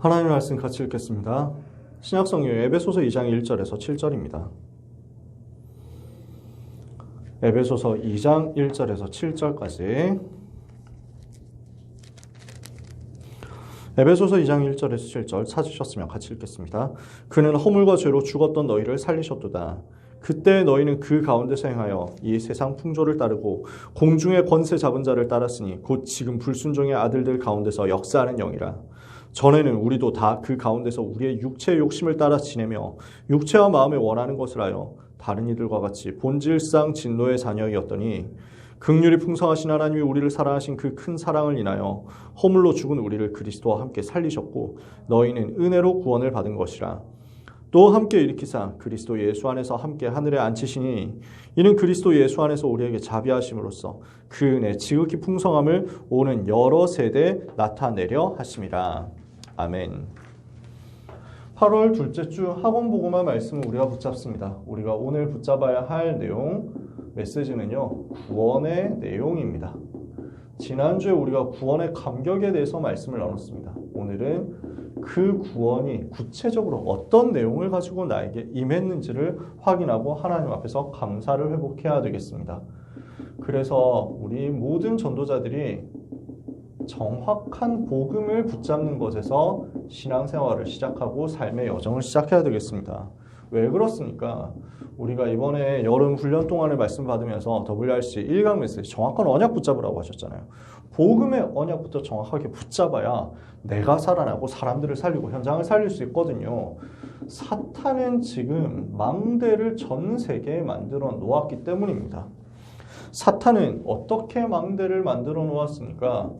하나님의 말씀 같이 읽겠습니다. 신약성경 에베소서 2장 1절에서 7절입니다. 에베소서 2장 1절에서 7절까지. 에베소서 2장 1절에서 7절 찾으셨으면 같이 읽겠습니다. 그는 허물과 죄로 죽었던 너희를 살리셨도다. 그때 너희는 그 가운데서 행하여 이 세상 풍조를 따르고 공중의 권세 잡은 자를 따랐으니 곧 지금 불순종의 아들들 가운데서 역사하는 영이라. 전에는 우리도 다 그 가운데서 우리의 육체의 욕심을 따라 지내며 육체와 마음에 원하는 것을 하여 다른 이들과 같이 본질상 진노의 자녀이었더니 긍휼이 풍성하신 하나님이 우리를 사랑하신 그 큰 사랑을 인하여 허물로 죽은 우리를 그리스도와 함께 살리셨고 너희는 은혜로 구원을 받은 것이라. 또 함께 일으키사 그리스도 예수 안에서 함께 하늘에 앉히시니 이는 그리스도 예수 안에서 우리에게 자비하심으로써 그 은혜 지극히 풍성함을 오는 여러 세대에 나타내려 하심이라. 아멘. 8월 둘째 주 학원 복음화 말씀을 우리가 붙잡습니다. 우리가 오늘 붙잡아야 할 내용, 메시지는요, 구원의 내용입니다. 지난주에 우리가 구원의 감격에 대해서 말씀을 나눴습니다. 오늘은 그 구원이 구체적으로 어떤 내용을 가지고 나에게 임했는지를 확인하고 하나님 앞에서 감사를 회복해야 되겠습니다. 그래서 우리 모든 전도자들이 정확한 복음을 붙잡는 것에서 신앙생활을 시작하고 삶의 여정을 시작해야 되겠습니다. 왜 그렇습니까? 우리가 이번에 여름 훈련 동안에 말씀 받으면서 WRC 1강 메시지 정확한 언약 붙잡으라고 하셨잖아요. 복음의 언약부터 정확하게 붙잡아야 내가 살아나고 사람들을 살리고 현장을 살릴 수 있거든요. 사탄은 지금 망대를 전 세계에 만들어 놓았기 때문입니다. 사탄은 어떻게 망대를 만들어 놓았습니까?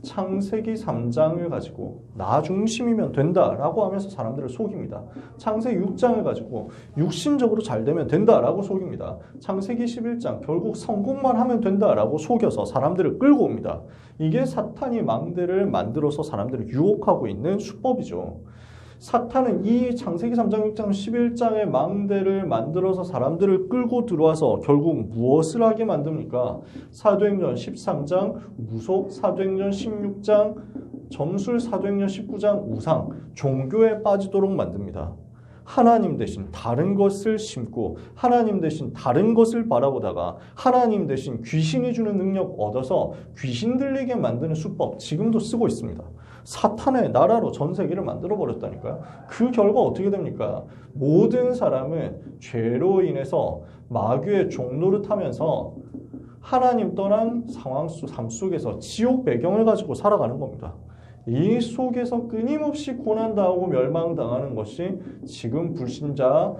창세기 3장을 가지고 나 중심이면 된다라고 하면서 사람들을 속입니다. 창세기 6장을 가지고 육신적으로 잘 되면 된다라고 속입니다. 창세기 11장 결국 성공만 하면 된다라고 속여서 사람들을 끌고 옵니다. 이게 사탄이 망대를 만들어서 사람들을 유혹하고 있는 수법이죠. 사탄은 이 창세기 3장, 6장, 11장의 망대를 만들어서 사람들을 끌고 들어와서 결국 무엇을 하게 만듭니까? 사도행전 13장 무속, 사도행전 16장 점술, 사도행전 19장 우상, 종교에 빠지도록 만듭니다. 하나님 대신 다른 것을 심고 하나님 대신 다른 것을 바라보다가 하나님 대신 귀신이 주는 능력 얻어서 귀신 들리게 만드는 수법 지금도 쓰고 있습니다. 사탄의 나라로 전 세계를 만들어버렸다니까요. 그 결과 어떻게 됩니까? 모든 사람은 죄로 인해서 마귀의 종노릇하면서 하나님 떠난 삶 속에서 지옥 배경을 가지고 살아가는 겁니다. 이 속에서 끊임없이 고난당하고 멸망당하는 것이 지금 불신자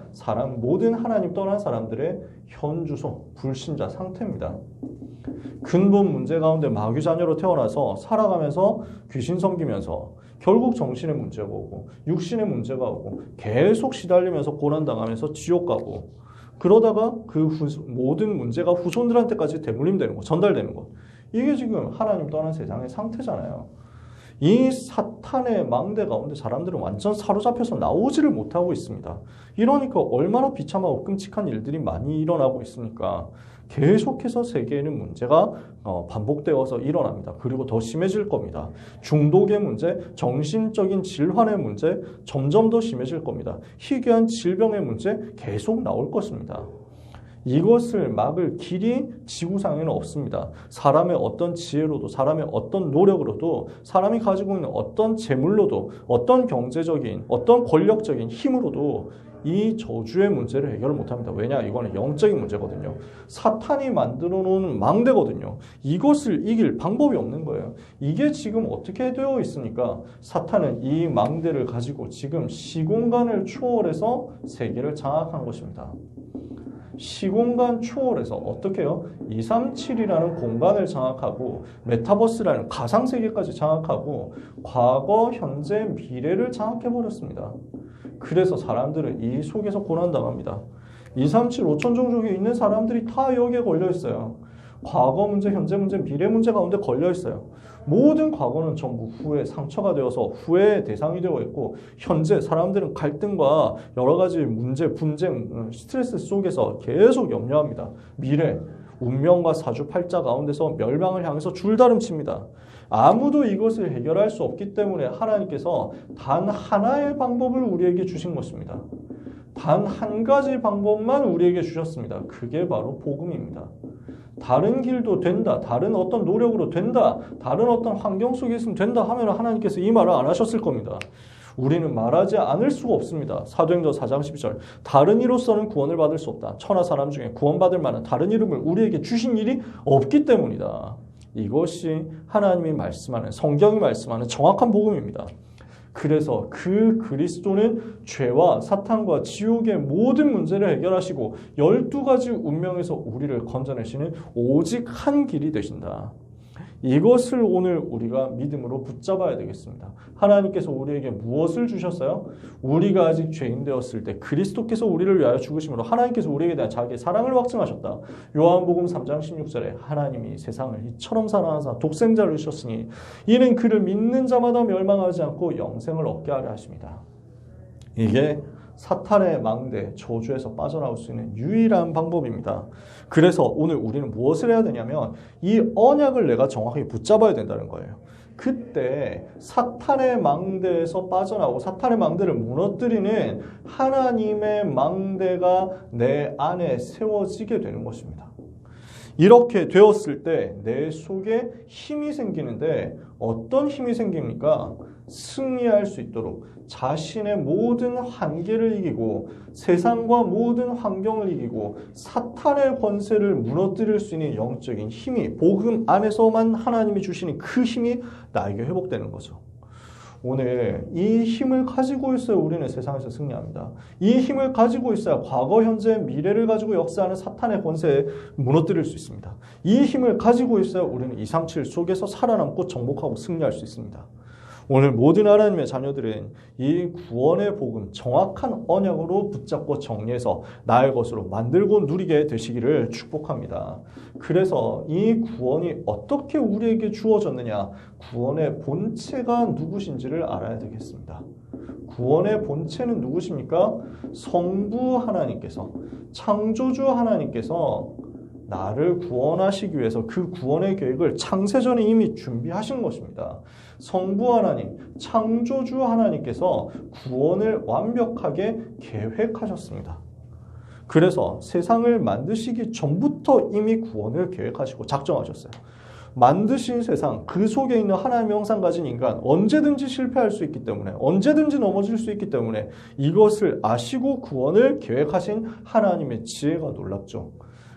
모든 하나님 떠난 사람들의 현주소, 불신자 상태입니다. 근본 문제 가운데 마귀 자녀로 태어나서 살아가면서 귀신 섬기면서 결국 정신의 문제가 오고 육신의 문제가 오고 계속 시달리면서 고난당하면서 지옥 가고 그러다가 그 모든 문제가 후손들한테까지 대물림되는 것, 전달되는 것. 이게 지금 하나님 떠난 세상의 상태잖아요. 이 사탄의 망대 가운데 사람들은 완전 사로잡혀서 나오지를 못하고 있습니다. 이러니까 얼마나 비참하고 끔찍한 일들이 많이 일어나고 있습니까? 계속해서 세계에는 문제가 반복되어서 일어납니다. 그리고 더 심해질 겁니다. 중독의 문제, 정신적인 질환의 문제 점점 더 심해질 겁니다. 희귀한 질병의 문제 계속 나올 것입니다. 이것을 막을 길이 지구상에는 없습니다. 사람의 어떤 지혜로도 사람의 어떤 노력으로도 사람이 가지고 있는 어떤 재물로도 어떤 경제적인 어떤 권력적인 힘으로도 이 저주의 문제를 해결을 못합니다. 왜냐? 이거는 영적인 문제거든요. 사탄이 만들어 놓은 망대거든요. 이것을 이길 방법이 없는 거예요. 이게 지금 어떻게 되어 있습니까? 사탄은 이 망대를 가지고 지금 시공간을 초월해서 세계를 장악한 것입니다. 시공간 초월해서 어떻게 해요? 237이라는 공간을 장악하고 메타버스라는 가상세계까지 장악하고 과거, 현재, 미래를 장악해버렸습니다. 그래서 사람들은 이 속에서 고난당합니다. 237, 5천 종족에 있는 사람들이 다 여기에 걸려있어요. 과거 문제, 현재 문제, 미래 문제 가운데 걸려있어요. 모든 과거는 전부 후에 상처가 되어서 후회의 대상이 되어 있고 현재 사람들은 갈등과 여러 가지 문제, 분쟁, 스트레스 속에서 계속 염려합니다. 미래, 운명과 사주팔자 가운데서 멸망을 향해서 줄다름칩니다. 아무도 이것을 해결할 수 없기 때문에 하나님께서 단 하나의 방법을 우리에게 주신 것입니다. 단 한 가지 방법만 우리에게 주셨습니다. 그게 바로 복음입니다. 다른 길도 된다. 다른 어떤 노력으로 된다. 다른 어떤 환경 속에 있으면 된다 하면 하나님께서 이 말을 안 하셨을 겁니다. 우리는 말하지 않을 수가 없습니다. 사도행전 4장 12절. 다른 이로서는 구원을 받을 수 없다. 천하 사람 중에 구원받을 만한 다른 이름을 우리에게 주신 일이 없기 때문이다. 이것이 하나님이 말씀하는, 성경이 말씀하는 정확한 복음입니다. 그래서 그 그리스도는 죄와 사탄과 지옥의 모든 문제를 해결하시고 12가지 운명에서 우리를 건져내시는 오직 한 길이 되신다. 이것을 오늘 우리가 믿음으로 붙잡아야 되겠습니다. 하나님께서 우리에게 무엇을 주셨어요? 우리가 아직 죄인 되었을 때 그리스도께서 우리를 위하여 죽으심으로 하나님께서 우리에게 대한 자기의 사랑을 확증하셨다. 요한복음 3장 16절에 하나님이 세상을 이처럼 사랑하사 독생자를 주셨으니 이는 그를 믿는 자마다 멸망하지 않고 영생을 얻게 하려 하십니다. 이게 사탄의 망대, 저주에서 빠져나올 수 있는 유일한 방법입니다. 그래서 오늘 우리는 무엇을 해야 되냐면 이 언약을 내가 정확하게 붙잡아야 된다는 거예요. 그때 사탄의 망대에서 빠져나오고 사탄의 망대를 무너뜨리는 하나님의 망대가 내 안에 세워지게 되는 것입니다. 이렇게 되었을 때 내 속에 힘이 생기는데 어떤 힘이 생깁니까? 승리할 수 있도록 자신의 모든 한계를 이기고 세상과 모든 환경을 이기고 사탄의 권세를 무너뜨릴 수 있는 영적인 힘이 복음 안에서만 하나님이 주시는 그 힘이 나에게 회복되는 거죠. 오늘 이 힘을 가지고 있어야 우리는 세상에서 승리합니다. 이 힘을 가지고 있어야 과거, 현재, 미래를 가지고 역사하는 사탄의 권세에 무너뜨릴 수 있습니다. 이 힘을 가지고 있어야 우리는 237 속에서 살아남고 정복하고 승리할 수 있습니다. 오늘 모든 하나님의 자녀들은 이 구원의 복음, 정확한 언약으로 붙잡고 정리해서 나의 것으로 만들고 누리게 되시기를 축복합니다. 그래서 이 구원이 어떻게 우리에게 주어졌느냐? 구원의 본체가 누구신지를 알아야 되겠습니다. 구원의 본체는 누구십니까? 성부 하나님께서, 창조주 하나님께서 나를 구원하시기 위해서 그 구원의 계획을 창세전에 이미 준비하신 것입니다. 성부 하나님, 창조주 하나님께서 구원을 완벽하게 계획하셨습니다. 그래서 세상을 만드시기 전부터 이미 구원을 계획하시고 작정하셨어요. 만드신 세상, 그 속에 있는 하나님의 형상 가진 인간 언제든지 실패할 수 있기 때문에, 언제든지 넘어질 수 있기 때문에 이것을 아시고 구원을 계획하신 하나님의 지혜가 놀랍죠.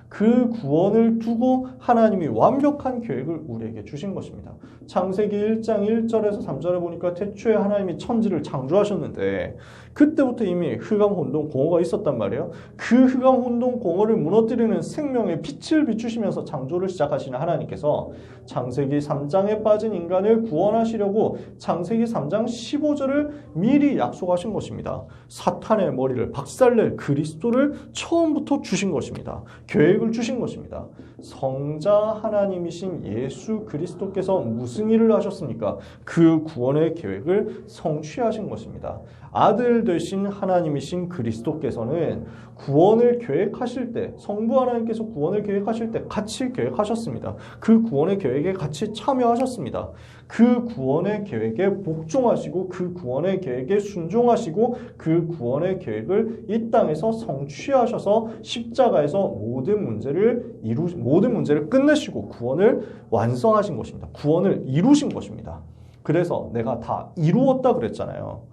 그 구원을 두고 하나님이 완벽한 계획을 우리에게 주신 것입니다. 창세기 1장 1절에서 3절에 보니까 태초에 하나님이 천지를 창조하셨는데 그때부터 이미 흑암, 혼돈, 공허가 있었단 말이에요. 그 흑암, 혼돈, 공허를 무너뜨리는 생명의 빛을 비추시면서 창조를 시작하시는 하나님께서 창세기 3장에 빠진 인간을 구원하시려고 창세기 3장 15절을 미리 약속하신 것입니다. 사탄의 머리를 박살낼 그리스도를 처음부터 주신 것입니다. 계획을 주신 것입니다. 성자 하나님이신 예수 그리스도께서 무슨 일을 하셨습니까? 그 구원의 계획을 성취하신 것입니다. 아들 되신 하나님이신 그리스도께서는 구원을 계획하실 때, 성부 하나님께서 구원을 계획하실 때 같이 계획하셨습니다. 그 구원의 계획에 같이 참여하셨습니다. 그 구원의 계획에 복종하시고 그 구원의 계획에 순종하시고 그 구원의 계획을 이 땅에서 성취하셔서 십자가에서 모든 문제를 끝내시고 구원을 완성하신 것입니다. 구원을 이루신 것입니다. 그래서 내가 다 이루었다 그랬잖아요.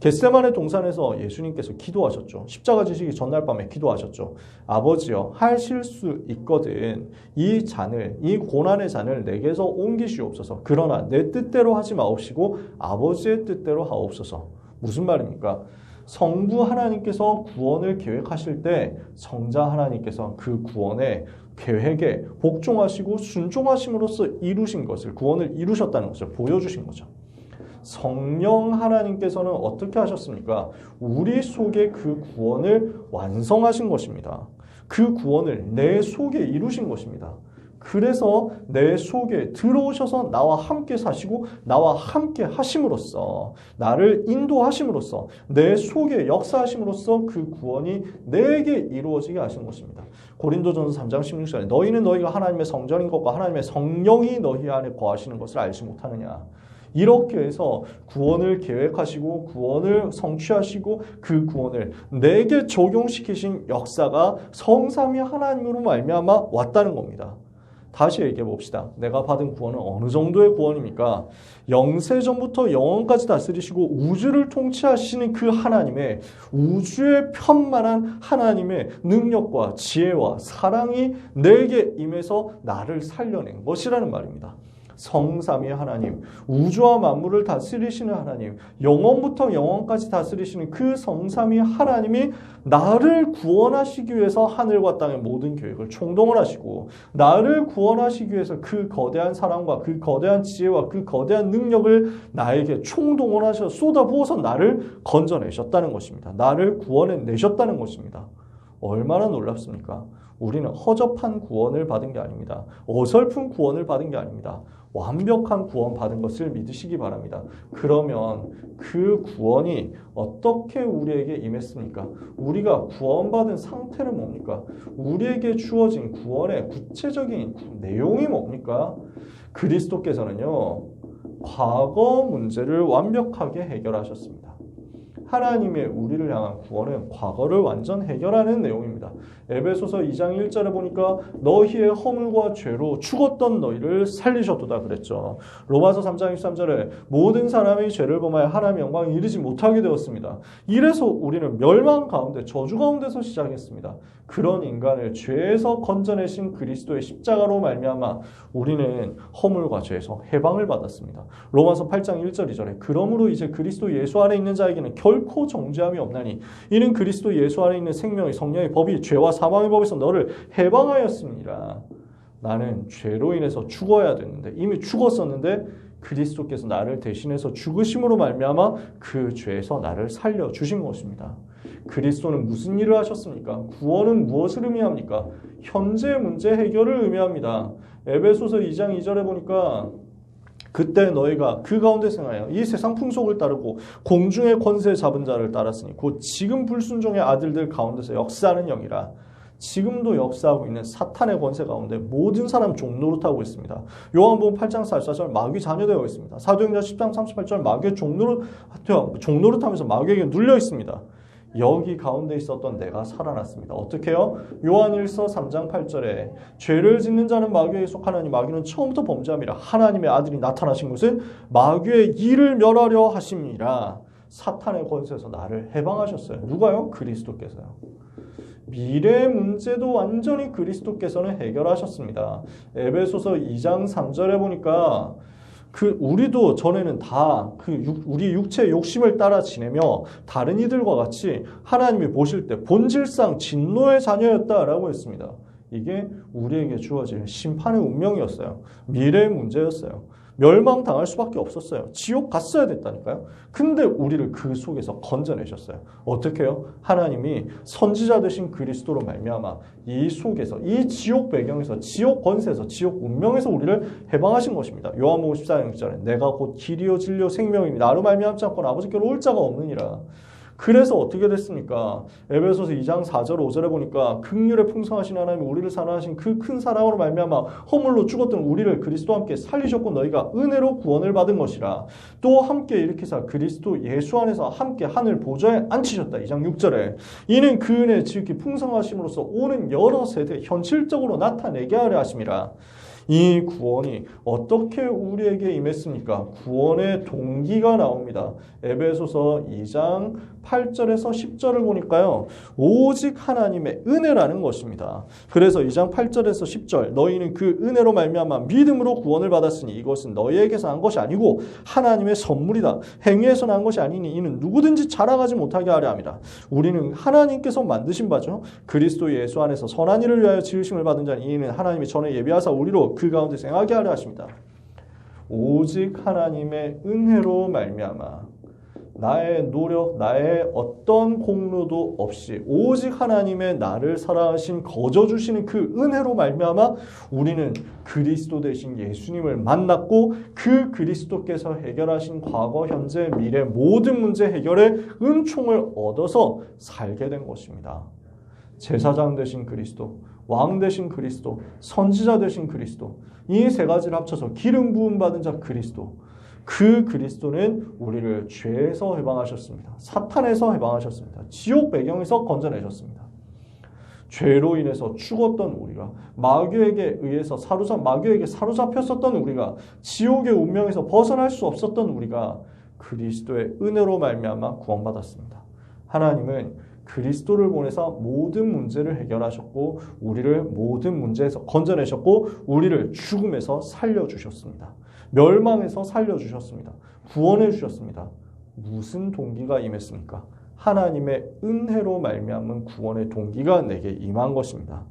겟세마네 동산에서 예수님께서 기도하셨죠. 십자가 지시기 전날 밤에 기도하셨죠. 아버지여, 하실 수 있거든. 이 잔을, 이 고난의 잔을 내게서 옮기시옵소서. 그러나 내 뜻대로 하지 마옵시고 아버지의 뜻대로 하옵소서. 무슨 말입니까? 성부 하나님께서 구원을 계획하실 때 성자 하나님께서 그 구원의 계획에 복종하시고 순종하심으로써 이루신 것을, 구원을 이루셨다는 것을 보여주신 거죠. 성령 하나님께서는 어떻게 하셨습니까? 우리 속에 그 구원을 완성하신 것입니다. 그 구원을 내 속에 이루신 것입니다. 그래서 내 속에 들어오셔서 나와 함께 사시고 나와 함께 하심으로써 나를 인도하심으로써 내 속에 역사하심으로써 그 구원이 내게 이루어지게 하시는 것입니다. 고린도전서 3장 16절에 너희는 너희가 하나님의 성전인 것과 하나님의 성령이 너희 안에 거하시는 것을 알지 못하느냐. 이렇게 해서 구원을 계획하시고 구원을 성취하시고 그 구원을 내게 적용시키신 역사가 성삼위 하나님으로 말미암아 왔다는 겁니다. 다시 얘기해 봅시다. 내가 받은 구원은 어느 정도의 구원입니까? 영세전부터 영원까지 다스리시고 우주를 통치하시는 그 하나님의 우주의 편만한 하나님의 능력과 지혜와 사랑이 내게 임해서 나를 살려낸 것이라는 말입니다. 성삼위 하나님, 우주와 만물을 다스리시는 하나님, 영원부터 영원까지 다스리시는 그 성삼위 하나님이 나를 구원하시기 위해서 하늘과 땅의 모든 계획을 총동을 하시고 나를 구원하시기 위해서 그 거대한 사랑과 그 거대한 지혜와 그 거대한 능력을 나에게 총동원 하셔서 쏟아부어서 나를 건져내셨다는 것입니다. 나를 구원해내셨다는 것입니다. 얼마나 놀랍습니까? 우리는 허접한 구원을 받은 게 아닙니다. 어설픈 구원을 받은 게 아닙니다. 완벽한 구원 받은 것을 믿으시기 바랍니다. 그러면 그 구원이 어떻게 우리에게 임했습니까? 우리가 구원받은 상태는 뭡니까? 우리에게 주어진 구원의 구체적인 내용이 뭡니까? 그리스도께서는요, 과거 문제를 완벽하게 해결하셨습니다. 하나님의 우리를 향한 구원은 과거를 완전 해결하는 내용입니다. 에베소서 2장 1절에 보니까 너희의 허물과 죄로 죽었던 너희를 살리셨도다 그랬죠. 로마서 3장 23절에 모든 사람이 죄를 범하여 하나님의 영광에 이르지 못하게 되었습니다. 이래서 우리는 멸망 가운데 저주 가운데서 시작했습니다. 그런 인간을 죄에서 건져내신 그리스도의 십자가로 말미암아 우리는 허물과 죄에서 해방을 받았습니다. 로마서 8장 1절 2절에 그러므로 이제 그리스도 예수 안에 있는 자에게는 결코 정죄함이 없나니 이는 그리스도 예수 안에 있는 생명의 성령의 법이 죄와 사망의 법에서 너를 해방하였습니다. 나는 죄로 인해서 죽어야 되는데 이미 죽었었는데 그리스도께서 나를 대신해서 죽으심으로 말미암아 그 죄에서 나를 살려주신 것입니다. 그리스도는 무슨 일을 하셨습니까? 구원은 무엇을 의미합니까? 현재 문제 해결을 의미합니다. 에베소서 2장 2절에 보니까 그때 너희가 그 가운데 생하여 이 세상 풍속을 따르고 공중의 권세 잡은 자를 따랐으니 곧 지금 불순종의 아들들 가운데서 역사하는 영이라. 지금도 역사하고 있는 사탄의 권세 가운데 모든 사람 종노릇하고 있습니다. 요한복음 8장 44절 마귀 자녀되어 있습니다. 사도행전 10장 38절 마귀의 종노릇하면서 마귀에게 눌려 있습니다. 여기 가운데 있었던 내가 살아났습니다. 어떻게 해요? 요한일서 3장 8절에 죄를 짓는 자는 마귀에 속하나니 마귀는 처음부터 범죄함이라. 하나님의 아들이 나타나신 것은 마귀의 일을 멸하려 하심이라. 사탄의 권세에서 나를 해방하셨어요. 누가요? 그리스도께서요. 미래의 문제도 완전히 그리스도께서는 해결하셨습니다. 에베소서 2장 3절에 보니까 우리도 전에는 다 우리 육체의 욕심을 따라 지내며 다른 이들과 같이 하나님이 보실 때 본질상 진노의 자녀였다라고 했습니다. 이게 우리에게 주어질 심판의 운명이었어요. 미래의 문제였어요. 멸망당할 수밖에 없었어요. 지옥 갔어야 됐다니까요. 근데 우리를 그 속에서 건져내셨어요. 어떻게 해요? 하나님이 선지자 되신 그리스도로 말미암아 이 속에서 이 지옥 배경에서 지옥 권세에서 지옥 운명에서 우리를 해방하신 것입니다. 요한복음 14장 6절에 내가 곧 길이요 진리요 생명이니 나로 말미암지 않고는 아버지께로 올 자가 없느니라. 그래서 어떻게 됐습니까? 에베소서 2장 4절 5절에 보니까 긍휼에 풍성하신 하나님이 우리를 사랑하신 그 큰 사랑으로 말미암아 허물로 죽었던 우리를 그리스도와 함께 살리셨고 너희가 은혜로 구원을 받은 것이라. 또 함께 일으키사 그리스도 예수 안에서 함께 하늘 보좌에 앉히셨다. 2장 6절에 이는 그 은혜의 지극히 풍성하심으로써 오는 여러 세대 현실적으로 나타내게 하려 하심이라. 이 구원이 어떻게 우리에게 임했습니까? 구원의 동기가 나옵니다. 에베소서 2장 8절에서 10절을 보니까요. 오직 하나님의 은혜라는 것입니다. 그래서 2장 8절에서 10절 너희는 그 은혜로 말미암아 믿음으로 구원을 받았으니 이것은 너희에게서 난 것이 아니고 하나님의 선물이다. 행위에서 난 것이 아니니 이는 누구든지 자랑하지 못하게 하려 함이라. 우리는 하나님께서 만드신 바죠. 그리스도 예수 안에서 선한 일을 위하여 지으심을 받은 자니 이는 하나님이 전에 예비하사 우리로 그 가운데 생하게 하려 하십니다. 오직 하나님의 은혜로 말미암아 나의 노력, 나의 어떤 공로도 없이 오직 하나님의 나를 사랑하신 거저 주시는 그 은혜로 말미암아 우리는 그리스도 되신 예수님을 만났고 그 그리스도께서 해결하신 과거, 현재, 미래 모든 문제 해결의 은총을 얻어서 살게 된 것입니다. 제사장 되신 그리스도, 왕 되신 그리스도, 선지자 되신 그리스도, 이 세 가지를 합쳐서 기름 부음 받은 자 그리스도, 그 그리스도는 우리를 죄에서 해방하셨습니다. 사탄에서 해방하셨습니다. 지옥 배경에서 건져내셨습니다. 죄로 인해서 죽었던 우리가, 마귀에게 사로잡혔었던 우리가, 지옥의 운명에서 벗어날 수 없었던 우리가 그리스도의 은혜로 말미암아 구원받았습니다. 하나님은 그리스도를 보내서 모든 문제를 해결하셨고 우리를 모든 문제에서 건져내셨고 우리를 죽음에서 살려주셨습니다. 멸망에서 살려주셨습니다. 구원해 주셨습니다. 무슨 동기가 임했습니까? 하나님의 은혜로 말미암은 구원의 동기가 내게 임한 것입니다.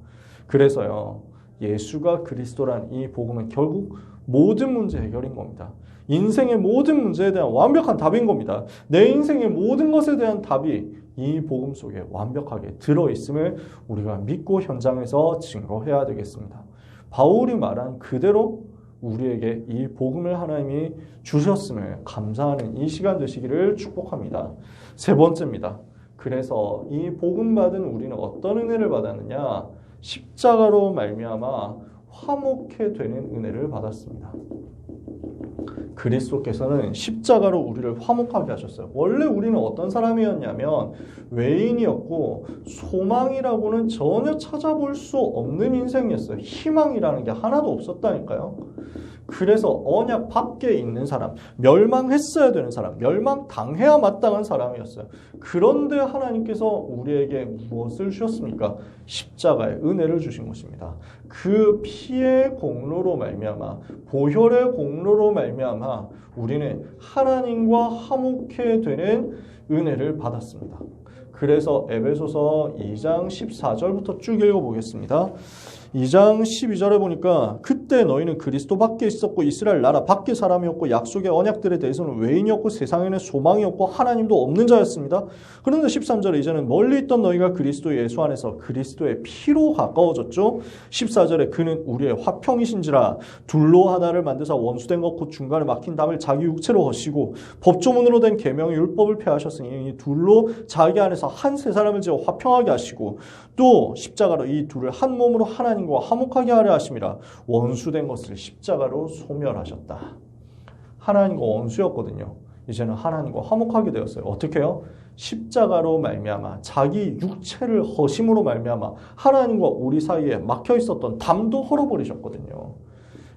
그래서요, 예수가 그리스도란 이 복음은 결국 모든 문제 해결인 겁니다. 인생의 모든 문제에 대한 완벽한 답인 겁니다. 내 인생의 모든 것에 대한 답이 이 복음 속에 완벽하게 들어있음을 우리가 믿고 현장에서 증거해야 되겠습니다. 바울이 말한 그대로 우리에게 이 복음을 하나님이 주셨음을 감사하는 이 시간 되시기를 축복합니다. 세 번째입니다. 그래서 이 복음 받은 우리는 어떤 은혜를 받았느냐? 십자가로 말미암아 화목해 되는 은혜를 받았습니다. 그리스도께서는 십자가로 우리를 화목하게 하셨어요. 원래 우리는 어떤 사람이었냐면 외인이었고 소망이라고는 전혀 찾아볼 수 없는 인생이었어요. 희망이라는 게 하나도 없었다니까요. 그래서 언약 밖에 있는 사람, 멸망했어야 되는 사람, 멸망당해야 마땅한 사람이었어요. 그런데 하나님께서 우리에게 무엇을 주셨습니까? 십자가의 은혜를 주신 것입니다. 그 피의 공로로 말미암아, 보혈의 공로로 말미암아 우리는 하나님과 화목해 되는 은혜를 받았습니다. 그래서 에베소서 2장 14절부터 쭉 읽어보겠습니다. 2장 12절에 보니까 그때 너희는 그리스도 밖에 있었고 이스라엘 나라 밖에 사람이었고 약속의 언약들에 대해서는 외인이었고 세상에는 소망이 없고 하나님도 없는 자였습니다. 그런데 13절에 이제는 멀리 있던 너희가 그리스도 예수 안에서 그리스도의 피로 가까워졌죠. 14절에 그는 우리의 화평이신지라 둘로 하나를 만드사 원수된 것 곧 중간에 막힌 담을 자기 육체로 허시고 법조문으로 된 계명의 율법을 폐하셨으니 이 둘로 자기 안에서 한 세 사람을 지어 화평하게 하시고 또 십자가로 이 둘을 한 몸으로 하나님과 화목하게 하려 하심이라. 원수된 것을 십자가로 소멸하셨다. 하나님과 원수였거든요. 이제는 하나님과 화목하게 되었어요. 어떻게 해요? 십자가로 말미암아 자기 육체를 허심으로 말미암아 하나님과 우리 사이에 막혀 있었던 담도 헐어버리셨거든요.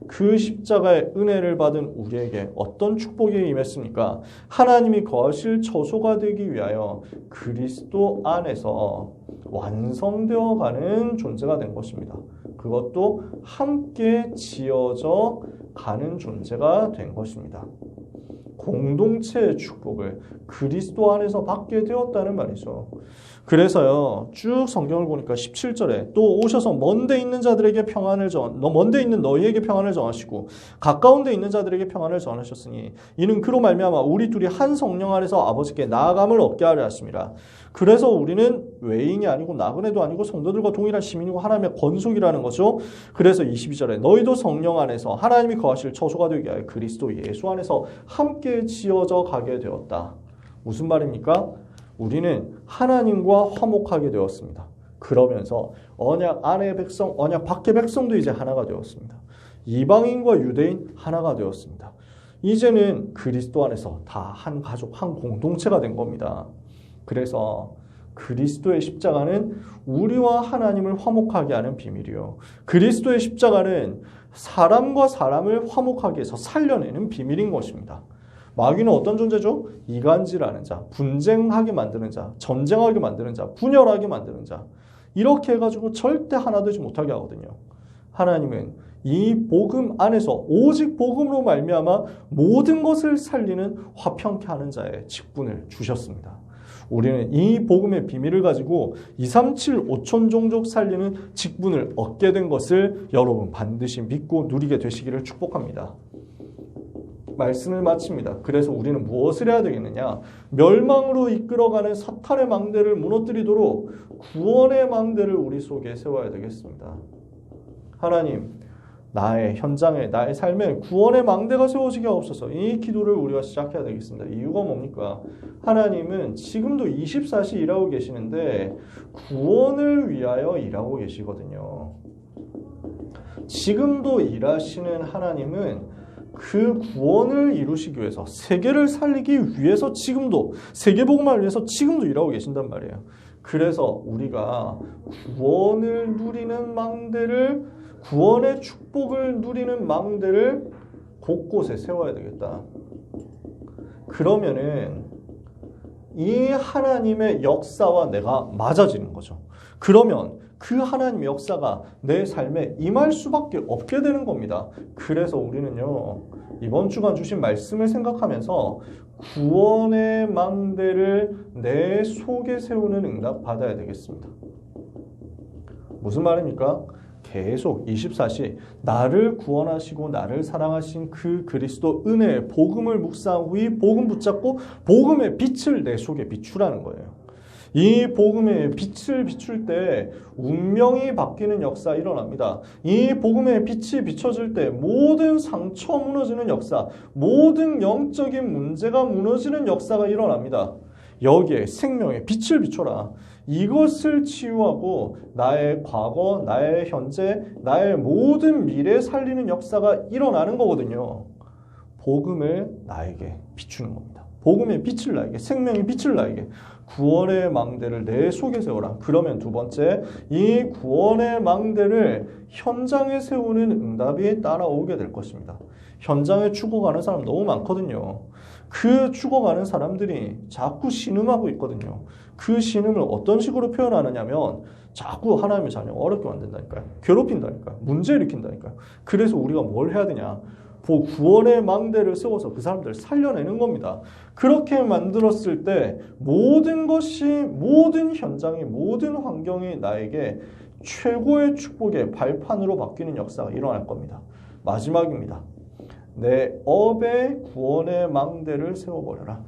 그 십자가의 은혜를 받은 우리에게 어떤 축복이 임했습니까? 하나님이 거하실 처소가 되기 위하여 그리스도 안에서 완성되어 가는 존재가 된 것입니다. 그것도 함께 지어져 가는 존재가 된 것입니다. 공동체의 축복을 그리스도 안에서 받게 되었다는 말이죠. 그래서요, 쭉 성경을 보니까 17절에 또 오셔서 먼데 있는 자들에게 평안을 먼데 있는 너희에게 평안을 정하시고 가까운 데 있는 자들에게 평안을 전하셨으니 이는 그로 말미암아 우리 둘이 한 성령 안에서 아버지께 나아감을 얻게 하려 하심이라. 그래서 우리는 외인이 아니고 나그네도 아니고 성도들과 동일한 시민이고 하나님의 권속이라는 거죠. 그래서 22절에 너희도 성령 안에서 하나님이 거하실 처소가 되게 하여 그리스도 예수 안에서 함께 지어져 가게 되었다. 무슨 말입니까? 우리는 하나님과 화목하게 되었습니다. 그러면서 언약 안의 백성, 언약 밖의 백성도 이제 하나가 되었습니다. 이방인과 유대인 하나가 되었습니다. 이제는 그리스도 안에서 다 한 가족, 한 공동체가 된 겁니다. 그래서 그리스도의 십자가는 우리와 하나님을 화목하게 하는 비밀이요. 그리스도의 십자가는 사람과 사람을 화목하게 해서 살려내는 비밀인 것입니다. 마귀는 어떤 존재죠? 이간질하는 자, 분쟁하게 만드는 자, 전쟁하게 만드는 자, 분열하게 만드는 자. 이렇게 해가지고 절대 하나 되지 못하게 하거든요. 하나님은 이 복음 안에서 오직 복음으로 말미암아 모든 것을 살리는 화평케 하는 자의 직분을 주셨습니다. 우리는 이 복음의 비밀을 가지고 237 5천 종족 살리는 직분을 얻게 된 것을 여러분 반드시 믿고 누리게 되시기를 축복합니다. 말씀을 마칩니다. 그래서 우리는 무엇을 해야 되겠느냐? 멸망으로 이끌어가는 사탄의 망대를 무너뜨리도록 구원의 망대를 우리 속에 세워야 되겠습니다. 하나님, 나의 현장에, 나의 삶에 구원의 망대가 세워지게 하옵소서. 이 기도를 우리가 시작해야 되겠습니다. 이유가 뭡니까? 하나님은 지금도 24시 일하고 계시는데 구원을 위하여 일하고 계시거든요. 지금도 일하시는 하나님은 그 구원을 이루시기 위해서, 세계를 살리기 위해서 지금도, 세계복음을 위해서 지금도 일하고 계신단 말이에요. 그래서 우리가 구원을 누리는 망대를, 구원의 축복을 누리는 망대를 곳곳에 세워야 되겠다. 그러면은 이 하나님의 역사와 내가 맞아지는 거죠. 그러면 그 하나님의 역사가 내 삶에 임할 수밖에 없게 되는 겁니다. 그래서 우리는요, 이번 주간 주신 말씀을 생각하면서 구원의 망대를 내 속에 세우는 응답 받아야 되겠습니다. 무슨 말입니까? 계속 24시 나를 구원하시고 나를 사랑하신 그 그리스도 은혜의 복음을 묵상하고 이 복음 붙잡고 복음의 빛을 내 속에 비추라는 거예요. 이 복음의 빛을 비출 때 운명이 바뀌는 역사 일어납니다. 이 복음의 빛이 비춰질 때 모든 상처 무너지는 역사, 모든 영적인 문제가 무너지는 역사가 일어납니다. 여기에 생명의 빛을 비춰라. 이것을 치유하고 나의 과거, 나의 현재, 나의 모든 미래 살리는 역사가 일어나는 거거든요. 복음을 나에게 비추는 겁니다. 복음의 빛을 나에게, 생명의 빛을 나에게, 구원의 망대를 내 속에 세워라. 그러면 두 번째, 이 구원의 망대를 현장에 세우는 응답이 따라오게 될 것입니다. 현장에 죽어가는 사람 너무 많거든요. 그 죽어가는 사람들이 자꾸 신음하고 있거든요. 그 신음을 어떤 식으로 표현하느냐면 자꾸 하나님의 자녀 어렵게 만든다니까요. 괴롭힌다니까요. 문제 일으킨다니까요. 그래서 우리가 뭘 해야 되냐? 구원의 망대를 세워서 그 사람들을 살려내는 겁니다. 그렇게 만들었을 때 모든 것이, 모든 현장이, 모든 환경이 나에게 최고의 축복의 발판으로 바뀌는 역사가 일어날 겁니다. 마지막입니다. 내 업에 구원의 망대를 세워버려라.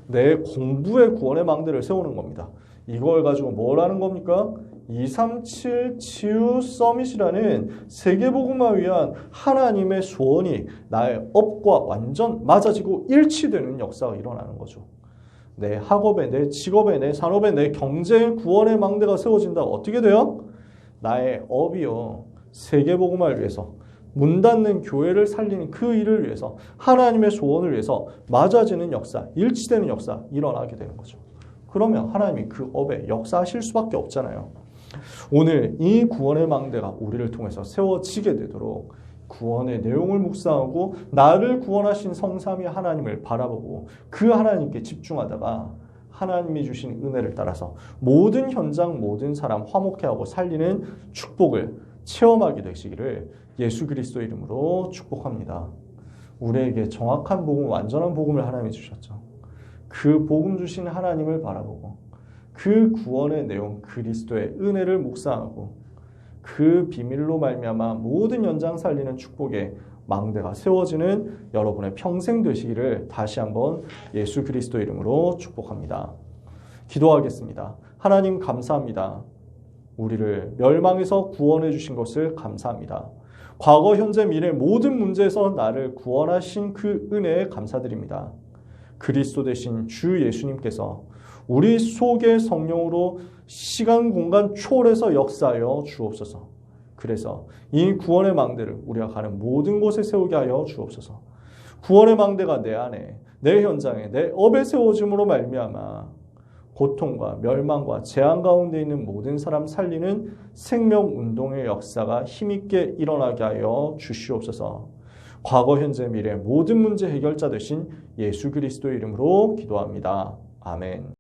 내 공부에 구원의 망대를 세우는 겁니다. 이걸 가지고 뭘 하는 겁니까? 237 치유 서밋이라는 세계복음화 위한 하나님의 소원이 나의 업과 완전 맞아지고 일치되는 역사가 일어나는 거죠. 내 학업에, 내 직업에, 내 산업에, 내 경제에 구원의 망대가 세워진다. 어떻게 돼요? 나의 업이요, 세계복음화를 위해서, 문 닫는 교회를 살리는 그 일을 위해서, 하나님의 소원을 위해서 맞아지는 역사, 일치되는 역사 일어나게 되는 거죠. 그러면 하나님이 그 업에 역사하실 수밖에 없잖아요. 오늘 이 구원의 망대가 우리를 통해서 세워지게 되도록 구원의 내용을 묵상하고 나를 구원하신 성삼위 하나님을 바라보고 그 하나님께 집중하다가 하나님이 주신 은혜를 따라서 모든 현장, 모든 사람 화목해 하고 살리는 축복을 체험하게 되시기를 예수 그리스도의 이름으로 축복합니다. 우리에게 정확한 복음, 완전한 복음을 하나님이 주셨죠. 그 복음 주신 하나님을 바라보고 그 구원의 내용, 그리스도의 은혜를 묵상하고 그 비밀로 말미암아 모든 연장 살리는 축복의 망대가 세워지는 여러분의 평생 되시기를 다시 한번 예수 그리스도 이름으로 축복합니다. 기도하겠습니다. 하나님 감사합니다. 우리를 멸망에서 구원해 주신 것을 감사합니다. 과거, 현재, 미래 모든 문제에서 나를 구원하신 그 은혜에 감사드립니다. 그리스도 되신 주 예수님께서 우리 속의 성령으로 시간, 공간 초월해서 역사하여 주옵소서. 그래서 이 구원의 망대를 우리가 가는 모든 곳에 세우게 하여 주옵소서. 구원의 망대가 내 안에, 내 현장에, 내 업에 세워짐으로 말미암아 고통과 멸망과 재앙 가운데 있는 모든 사람 살리는 생명운동의 역사가 힘있게 일어나게 하여 주시옵소서. 과거, 현재, 미래 모든 문제 해결자 되신 예수 그리스도의 이름으로 기도합니다. 아멘.